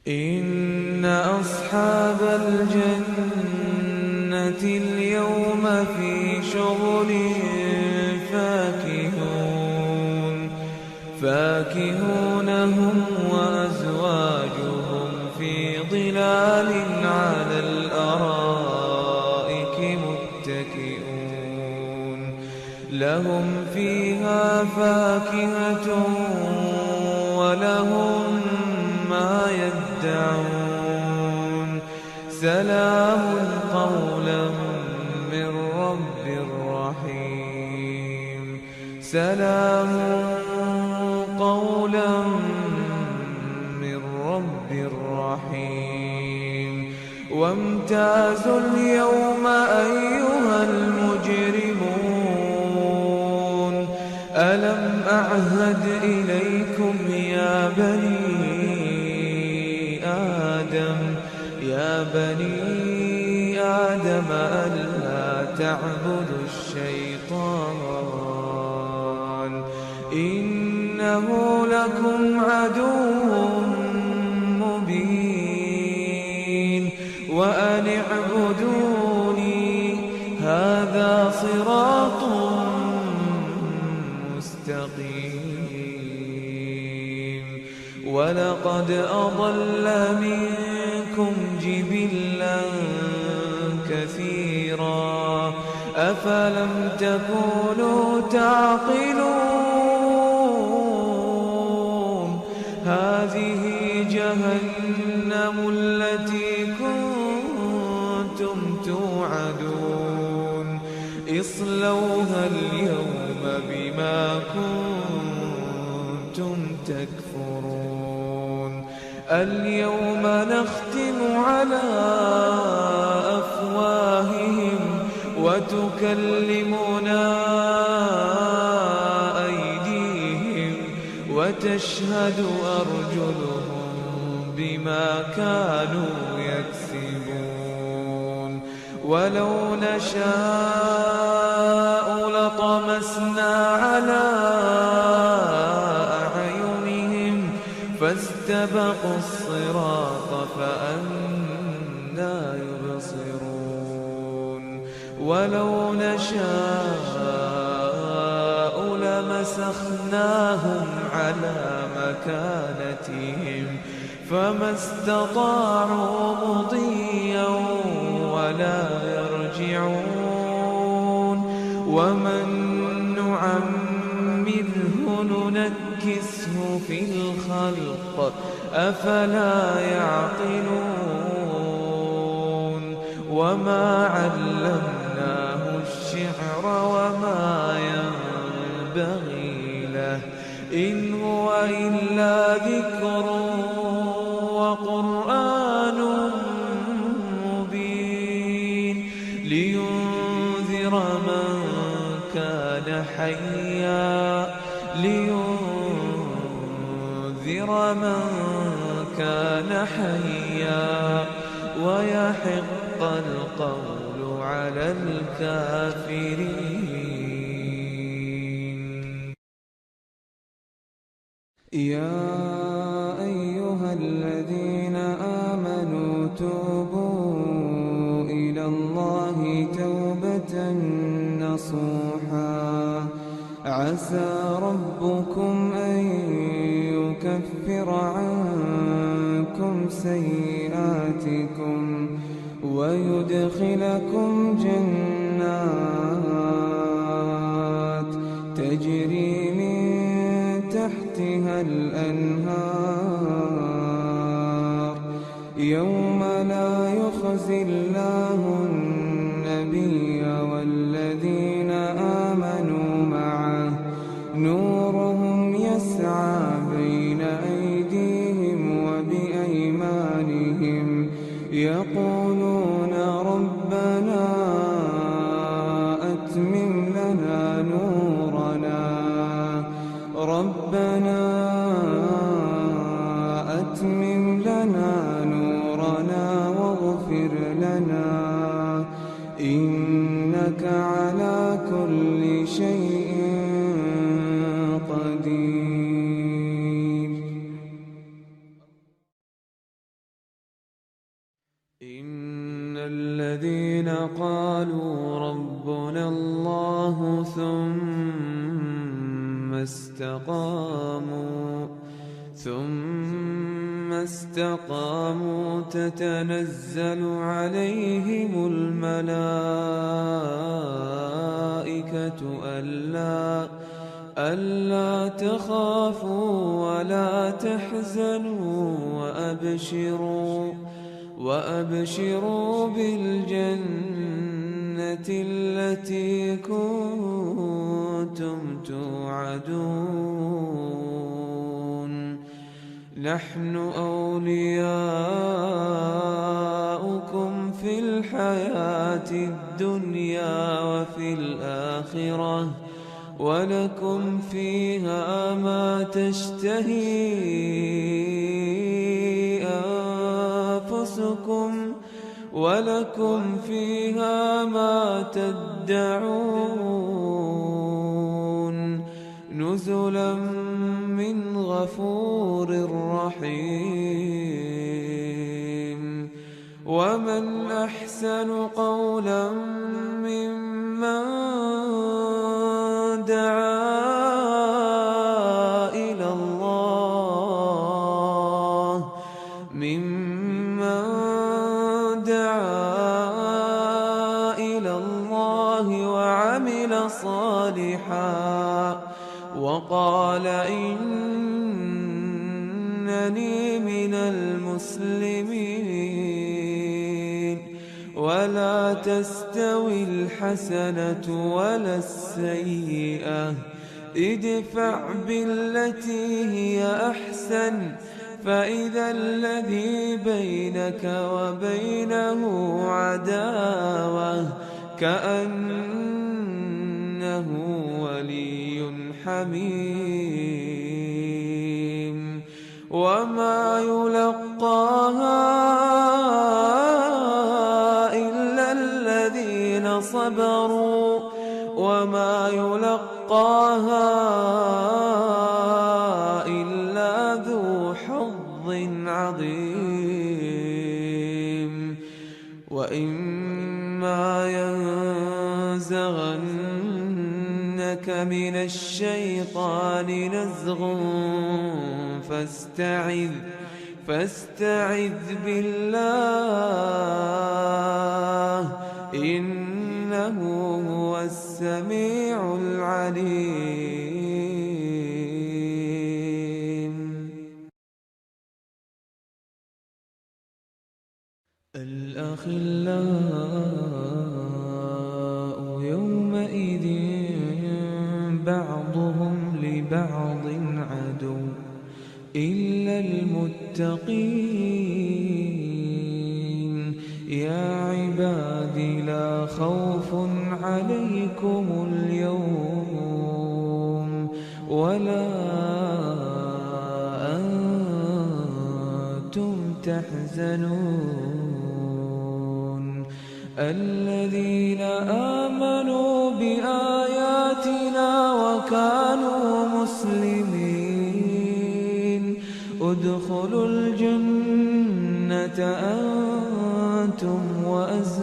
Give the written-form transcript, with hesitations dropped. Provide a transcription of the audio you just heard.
إن أصحاب الجنة اليوم في شغل فاكهون هم وأزواجهم في ظلال على الأرائك متكئون لهم فيها فاكهة ولهم ما يدعون سلام قولا من رب رحيم سلام قولا من رب رحيم وامتازوا اليوم أيها المجرمون ألم أعهد إليكم يا بني آدم ألا تعبدوا الشيطان إنه لكم عدو مبين وأن اعبدوني هذا صراط مستقيم ولقد أضل منكم جبلا كثيرا أفلم تكونوا تعقلون هذه جهنم التي كنتم توعدون اصلوها اليوم بما كنتم تكفرون اليوم نختم على أفواههم وتكلمنا أيديهم وتشهد أرجلهم بما كانوا يكسبون ولو نشاء لطمسنا على أعينهم فاستبقوا الصراط فأنى يبصرون ولو نشاء لمسخناهم على مكانتهم فما استطاعوا مضيا ولا يرجعون ومن نعمره ننكسه في الخلق أفلا يعقلون وما علمناه الشعر وما ينبغي له إن هو إلا ذكر وقرآن مبين لينذر من كان حيا ويحق القول على الكافرين يا أيها الذين آمنوا توبوا إلى الله توبة نصوحا عسى ربكم أن يكفر عنكم سيئاتكم ويدخلكم جنات تجري من تحتها الأنهار يوم لا يخزي الله النبي والذين آمنوا معه نورهم يسعى بين أيديهم وبأيمانهم يقولون ربنا أتمم لنا نورنا واغفر لنا إنك على كل شيء الذين قالوا ربنا الله ثم استقاموا تتنزل عليهم الملائكة ألا تخافوا ولا تحزنوا وأبشروا بالجنة التي كنتم توعدون نحن أولياؤكم في الحياة الدنيا وفي الآخرة ولكم فيها ما تشتهي أنفسكم ولكم فيها ما تدعون نزلا من غفور رحيم ومن أحسن قولا ممن دعا إلى الله وعمل صالحا وقال إنني من المسلمين ولا تستوي الحسنة ولا السيئة ادفع بالتي هي أحسن فإذا الذي بينك وبينه عداوة كأنه ولي حميم وما يلقاها إلا الذين صبروا وما يلقاها إلا ذو حظ عظيم وإما ينزغنك من الشيطان نزغ فاستعذ بالله إنه هو السميع العليم. الأخلاء يومئذ بعضهم لبعض عدو إلا المتقين يا عبادي لا خوف عليكم اليوم ولا أنتم تحزنون الذين آمنوا بآياتنا وكانوا مسلمين ادخلوا الجنة أنتم وأزواجكم